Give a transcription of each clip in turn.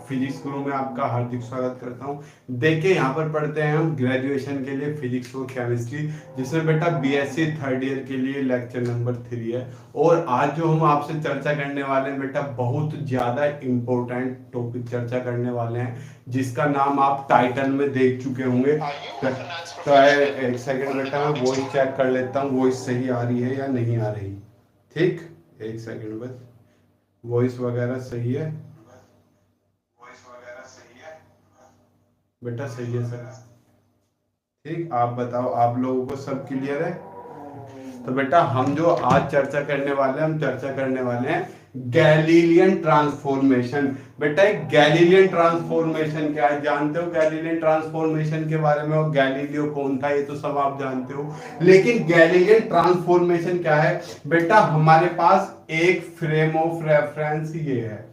Physics गुरु में आपका हार्दिक स्वागत करता हूँ। देखिए यहाँ पर पढ़ते हैं हम ग्रेजुएशन के लिए फिजिक्स और केमिस्ट्री, जिसमें बेटा बीएससी थर्ड ईयर के लिए लेक्चर नंबर 3 है। और आज जो हम आपसे चर्चा करने वाले हैं बेटा, बहुत ज्यादा इंपॉर्टेंट टॉपिक चर्चा करने वाले हैं, जिसका नाम आप टाइटल में देख चुके होंगे। तो एक सेकंड बेटा, मैं वॉइस चेक कर लेता हूँ, वॉइस सही आ रही है या नहीं आ रही। ठीक, एक सेकंड बस, वॉइस वगैरह सही है बेटा? सही है सर। ठीक, आप बताओ, आप लोगों को सब क्लियर है? तो बेटा हम जो आज चर्चा करने वाले हैं, हम चर्चा करने वाले हैं गैलीलियन ट्रांसफॉर्मेशन। बेटा एक गैलीलियन ट्रांसफॉर्मेशन क्या है, जानते हो गैलीलियन ट्रांसफॉर्मेशन के बारे में? और गैलीलियो कौन था ये तो सब आप जानते हो, लेकिन गैलीलियन ट्रांसफॉर्मेशन क्या है बेटा? हमारे पास एक फ्रेम ऑफ रेफरेंस ये है,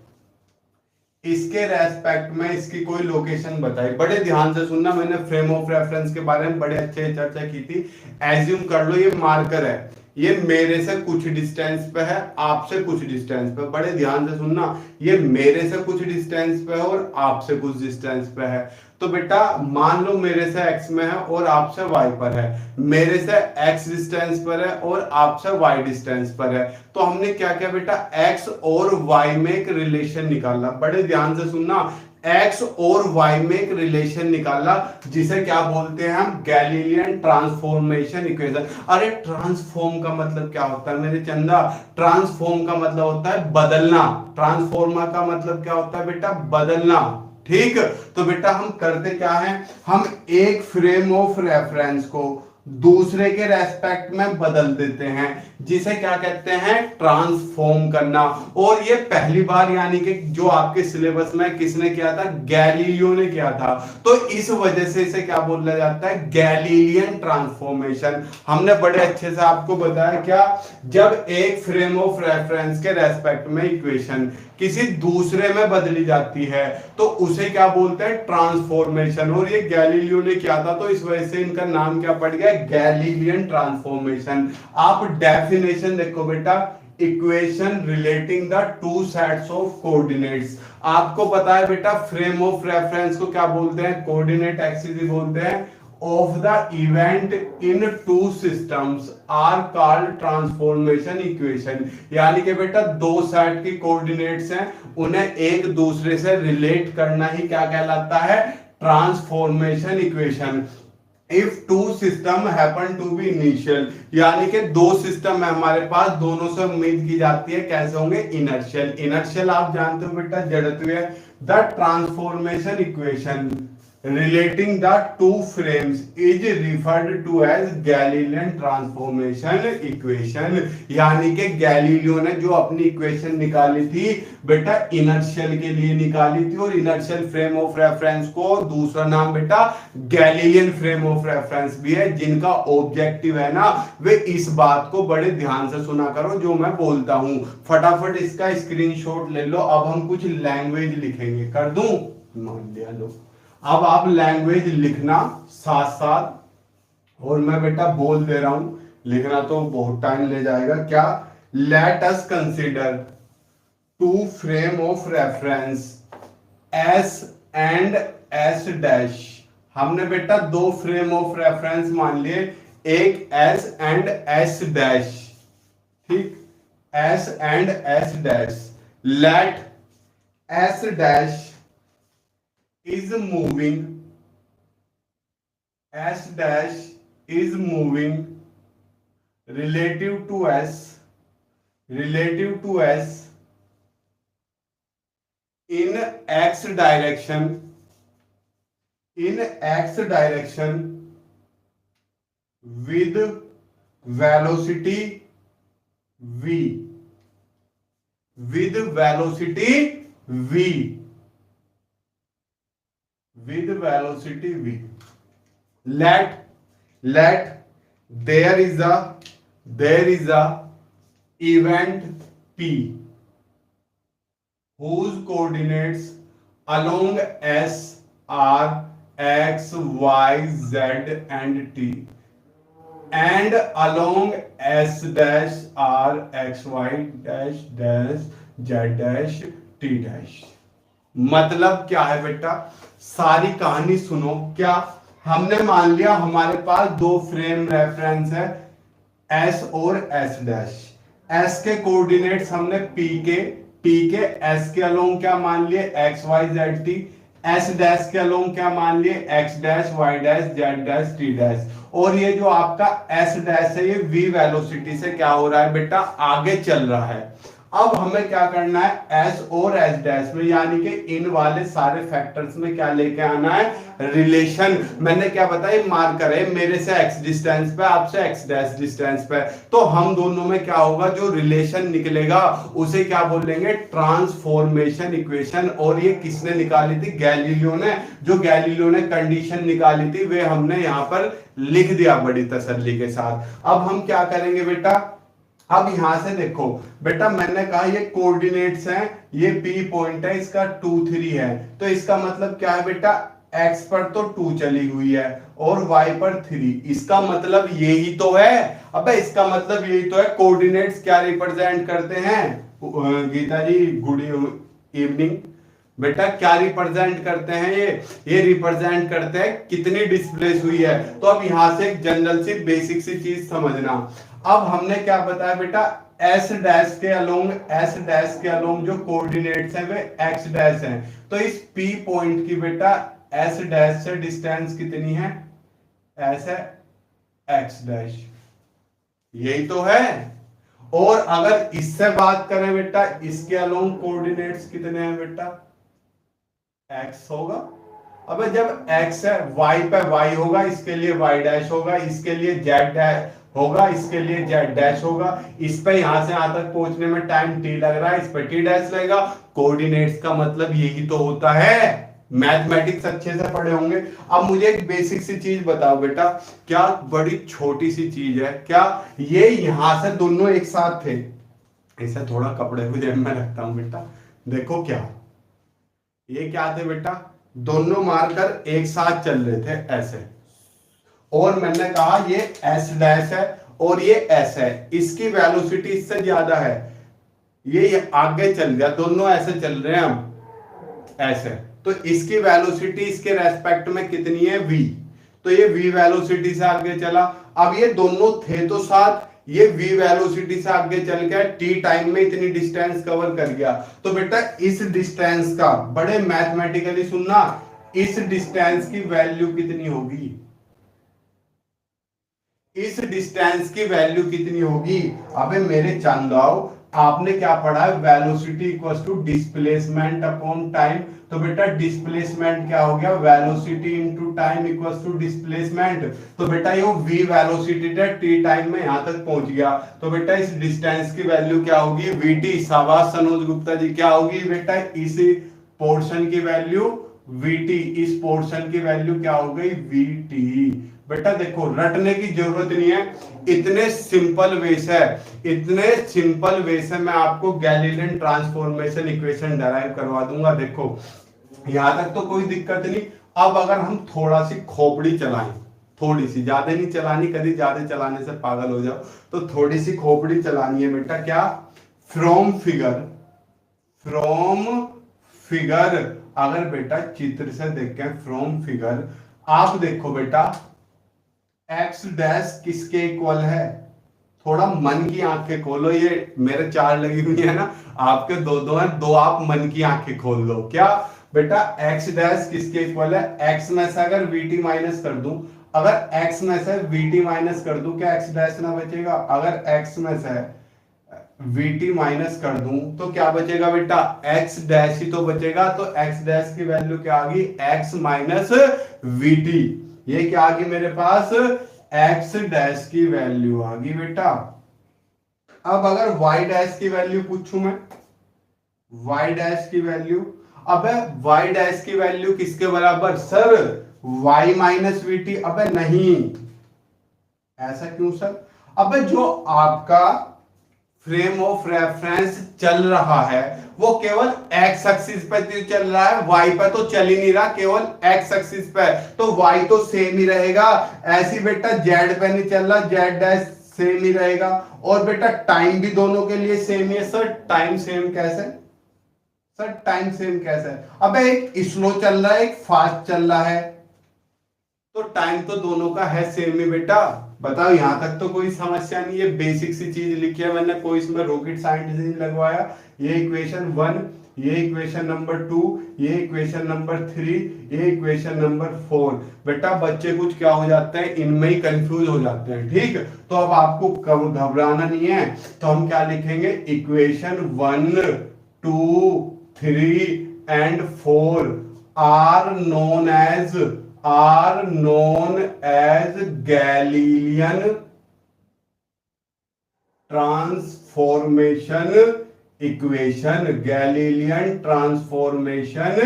इसके रेस्पेक्ट में इसकी कोई लोकेशन बताई। बड़े ध्यान से सुनना, मैंने फ्रेम ऑफ रेफरेंस के बारे में बड़े अच्छे चर्चा की थी। एज्यूम कर लो ये मार्कर है, ये मेरे से कुछ डिस्टेंस पे है, आपसे कुछ डिस्टेंस पे। बड़े ध्यान से सुनना, ये मेरे से कुछ डिस्टेंस पे है और आपसे कुछ डिस्टेंस पे है। तो बेटा मान लो मेरे से x में है और आपसे y पर है, मेरे से x डिस्टेंस पर है और आपसे y डिस्टेंस पर है। तो हमने क्या किया बेटा, x और y में एक रिलेशन निकाला। बड़े ध्यान से सुनना, x और y में एक रिलेशन निकाला, जिसे क्या बोलते हैं हम? Galilean transformation equation. अरे ट्रांसफॉर्म का मतलब क्या होता है मेरे चंदा? ट्रांसफॉर्म का मतलब होता है बदलना। ट्रांसफॉर्मा का मतलब क्या होता है बेटा? बदलना। ठीक, तो बेटा हम करते क्या है, हम एक फ्रेम ऑफ रेफरेंस को दूसरे के रेस्पेक्ट में बदल देते हैं, जिसे क्या कहते हैं? ट्रांसफॉर्म करना। और ये पहली बार यानी कि जो आपके सिलेबस में किसने किया था? गैलीलियो ने किया था। तो इस वजह से इसे क्या बोला जाता है? Galilean transformation. हमने बड़े अच्छे से आपको बताया क्या, जब एक फ्रेम ऑफ रेफरेंस के रेस्पेक्ट में इक्वेशन किसी दूसरे में बदली जाती है तो उसे क्या बोलते हैं? ट्रांसफॉर्मेशन। और ये गैलीलियो ने किया था, तो इस वजह से इनका नाम क्या पड़ गया? Galilean transformation. आप डेफिनेशन देखो बेटा, equation relating the two sets of coordinates. आपको पता है बेटा फ्रेम ऑफ रेफरेंस को क्या बोलते हैं? कोऑर्डिनेट एक्सिस बोलते हैं। of the event in two systems are called transformation equation। यानी कि बेटा दो सेट की कोऑर्डिनेट्स हैं, उन्हें एक दूसरे से रिलेट करना ही क्या कहलाता है? Transformation equation. If two system happen to be initial, यानी कि दो सिस्टम है हमारे पास, दोनों से उम्मीद की जाती है कैसे होंगे? इनर्शियल। इनर्शियल आप जानते हो बेटा, जड़त्वीय। The transformation equation relating the two frames is referred to as Galilean transformation equation। यानी कि गैलीलियो ने जो अपनी इक्वेशन निकाली थी बेटा, इनर्शियल के लिए निकाली थी, और इनर्शियल फ्रेम ऑफ रेफरेंस को दूसरा नाम बेटा गैलीलियन फ्रेम ऑफ रेफरेंस भी है, जिनका ऑब्जेक्टिव है ना, वे इस बात को बड़े ध्यान से सुना करो जो मैं बोलता हूं। फटाफट इसका स्क्रीनशॉट ले लो। अब हम कुछ लैंग्वेज लिखेंगे, कर दूं? मान लिया लो। अब आप लैंग्वेज लिखना साथ साथ, और मैं बेटा बोल दे रहा हूं, लिखना तो बहुत टाइम ले जाएगा। क्या? Let us consider two frame of reference S and S dash. हमने बेटा दो फ्रेम ऑफ रेफरेंस मान लिए, एक एस एंड एस डैश। ठीक, S and S dash. Let S dash is moving, S dash is moving relative to S in x direction with velocity v, with velocity v, with velocity v। let there is a event p whose coordinates along s are x, y, z and t, and along s dash are x, y dash dash z dash t dash। मतलब क्या है बेटा, सारी कहानी सुनो। क्या हमने मान लिया हमारे पास दो फ्रेम रेफरेंस है, एस और एस डैश। एस के कोऑर्डिनेट्स हमने पी के एस के अलोंग क्या मान लिए, x y z t. S dash के अलोंग क्या मान लिए, x dash y dash z dash t dash. और ये जो आपका एस डैश है ये वी वेलोसिटी से क्या हो रहा है बेटा, आगे चल रहा है। अब हमें क्या करना है, एस और एस डैश में यानी कि इन वाले सारे फैक्टर्स में क्या लेके आना है, रिलेशन। मैंने क्या बताया, मार्कर है मेरे से एक्स डिस्टेंस पे, आपसे एक्स डैश डिस्टेंस पे, तो हम दोनों में क्या होगा, जो रिलेशन निकलेगा उसे क्या बोलेंगे, ट्रांसफॉर्मेशन इक्वेशन। और ये किसने निकाली थी, गैलीलियो ने। जो गैलीलियो ने कंडीशन निकाली थी वे हमने यहां पर लिख दिया बड़ी तसल्ली के साथ। अब हम क्या करेंगे बेटा, अब यहां से देखो बेटा, मैंने कहा ये कोऑर्डिनेट्स हैं, ये P पॉइंट है, इसका 2 3 है, तो इसका मतलब क्या है बेटा, x पर तो 2 चली हुई है और y पर 3, इसका मतलब यही तो है। अबे इसका मतलब यही तो है। कोऑर्डिनेट्स क्या रिप्रेजेंट करते हैं, गीता जी गुड इवनिंग बेटा, क्या रिप्रेजेंट करते हैं, ये रिप्रेजेंट करते हैं कितनी डिस्प्लेस हुई है। तो अब यहां से एक जनरल सी बेसिक सी चीज समझना। अब हमने क्या बताया बेटा, एस डैश के अलोंग जो कोऑर्डिनेट्स हैं वे एक्स डैश हैं। तो इस पी पॉइंट की बेटा एस डैश से डिस्टेंस कितनी है, एस है एक्स डैश, यही तो है। और अगर इससे बात करें बेटा, इसके अलोंग कोऑर्डिनेट्स कितने हैं बेटा, x होगा। अब जब x है, y पे y होगा, इसके लिए y डैश होगा, इसके लिए z डैश होगा, इसके लिए z डैश होगा। इस पे यहां से यहां तक पहुंचने में टाइम t लग रहा है, इस पे t डैश लगेगा। कोऑर्डिनेट्स का मतलब यही तो होता है। मैथमेटिक्स अच्छे से पढ़े होंगे। अब मुझे एक बेसिक सी चीज बताओ बेटा, क्या बड़ी छोटी सी चीज है, क्या ये यहां से दोनों एक साथ थे, ऐसा थोड़ा कपड़े को जेब में रखता हूं बेटा, देखो क्या ये क्या थे बेटा, दोनों मार्कर एक साथ चल रहे थे ऐसे, और मैंने कहा ये एस डैश है और ये एस है, इसकी वेलोसिटी इससे ज्यादा है, ये आगे चल गया, दोनों ऐसे चल रहे हैं हम ऐसे, तो इसकी वेलोसिटी इसके रेस्पेक्ट में कितनी है, v, तो ये v वेलोसिटी से आगे चला। अब ये दोनों थे तो साथ, ये v वेलोसिटी से आगे चल गया, t टाइम में इतनी डिस्टेंस कवर कर गया। तो बेटा इस डिस्टेंस का, बड़े मैथमेटिकली सुनना, इस डिस्टेंस की वैल्यू कितनी होगी, इस डिस्टेंस की वैल्यू कितनी होगी। अबे मेरे चांदाओ, आपने क्या पढ़ा है, velocity equals to displacement upon time. तो बेटा डिस्प्लेसमेंट क्या हो गया, velocity into time equals to displacement. तो बेटा ये v वेलोसिटी था, t टाइम में यहां तक पहुंच गया, तो बेटा इस डिस्टेंस की वैल्यू क्या होगी, vt। शाबाश सनोज गुप्ता जी, क्या होगी बेटा, इस पोर्शन की वैल्यू vt, इस पोर्शन की वैल्यू क्या हो गई, vt। बेटा देखो रटने की जरूरत नहीं है, इतने सिंपल वे से, इतने सिंपल वे से मैं आपको गैलीलियन ट्रांसफॉर्मेशन इक्वेशन डराइव करवा दूंगा। देखो यहां तक तो कोई दिक्कत नहीं। अब अगर हम थोड़ा सी खोपड़ी चलाएं, थोड़ी सी, ज्यादा नहीं चलानी, कभी ज्यादा चलाने से पागल हो जाओ, तो थोड़ी सी खोपड़ी चलानी है बेटा। क्या, फ्रॉम फिगर, अगर बेटा चित्र से देखें फ्रॉम फिगर, आप देखो बेटा एक्स डैश किसके इक्वल है, थोड़ा मन की आंखें खोलो, ये मेरे 4 लगी हुई है ना, आपके 2 हैं, 2 आप मन की आंखें खोल लो। क्या बेटा एक्स डैश किसके इक्वल है, एक्स में से अगर वीटी माइनस कर दूं, अगर एक्स में से वीटी माइनस कर दूं, क्या एक्स डैश ना बचेगा, अगर एक्स में से वीटी माइनस कर दूं तो क्या बचेगा बेटा, एक्स डैश ही तो बचेगा। तो एक्स डैश की वैल्यू क्या आ गई, एक्स माइनस वीटी। ये क्या आ गई मेरे पास, एक्स डैश की वैल्यू आ गई बेटा। अब अगर वाई डैश की वैल्यू पूछूं मैं, वाई डैश की वैल्यू, अबे वाई डैश की वैल्यू किसके बराबर, सर वाई माइनस वीटी। अबे नहीं, ऐसा क्यों सर, अबे जो आपका फ्रेम ऑफ रेफरेंस चल रहा है वो केवल एक्स एक्सिस पे चल रहा है, वाई पे तो चल ही नहीं रहा, केवल एक्स एक्सिस पे, तो वाई तो सेम ही रहेगा। ऐसी बेटा जेड पे नहीं चल रहा, जेड डैश सेम ही रहेगा। और बेटा टाइम भी दोनों के लिए सेम ही है। सर टाइम सेम कैसे, सर टाइम सेम कैसा है? अबे एक स्लो चल रहा है, एक फास्ट चल रहा है, तो टाइम तो दोनों का है सेम ही बेटा। बताओ, यहां तक तो कोई समस्या नहीं है, बेसिक सी चीज लिखी है मैंने, कोई इसमें रॉकेट साइंटिस्ट नहीं लगवाया। ये इक्वेशन 1, ये इक्वेशन नंबर 2, ये इक्वेशन नंबर 3, ये इक्वेशन नंबर 4। बेटा बच्चे कुछ क्या हो जाते हैं, इनमें ही कंफ्यूज हो जाते हैं, ठीक। तो अब आपको घबराना नहीं है, तो हम क्या लिखेंगे, equation 1, 2, 3 and 4 are known as Galilean transformation equation, Galilean transformation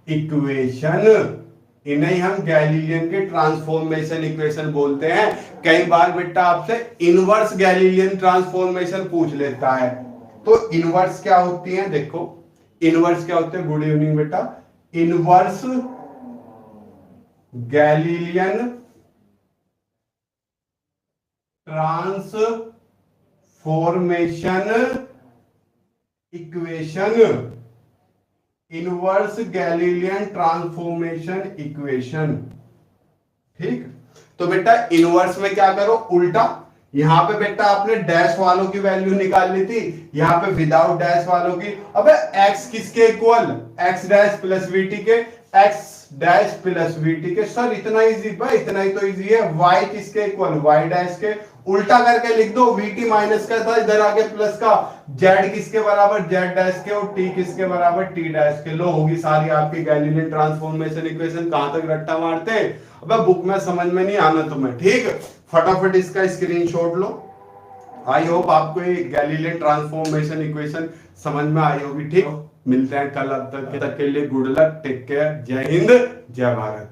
equation। इन्हें हम गैलीलियन के ट्रांसफॉर्मेशन इक्वेशन बोलते हैं। कई बार बेटा आपसे इनवर्स गैलीलियन ट्रांसफॉर्मेशन पूछ लेता है, तो इनवर्स क्या होती है, देखो इनवर्स क्या होते हैं। गुड इवनिंग बेटा। Inverse Galilean transformation equation, inverse Galilean transformation equation, ठीक। तो बेटा इनवर्स में क्या करो, उल्टा। यहां पे बेटा आपने डैश वालों की वैल्यू निकाल ली थी, यहां पे विदाउट डैश वालों की। अबे x किसके equal, x dash plus VT के, x डैश प्लस वीटी के। सर इतना इजी भाई, इतना ही तो इजी है। y किसके इक्वल, y डैश के। उल्टा करके लिख दो, vt माइनस का था, इधर आके प्लस का। z किसके बराबर, z डैश के, और t किसके बराबर, t डैश के। लो होगी सारी आपकी गैलीलियन ट्रांसफॉर्मेशन इक्वेशन। कहां तक रट्टा मारते हैं? अबे बुक में समझ में नहीं आना तुम्हें, ठीक। फटाफट इसका स्क्रीनशॉट लो। आई होप आपको ये गैलीलियन ट्रांसफॉर्मेशन इक्वेशन समझ में आई होगी, ठीक। मिलते हैं कल, अब तक के लिए गुड लक, टेक केयर, जय हिंद, जय भारत।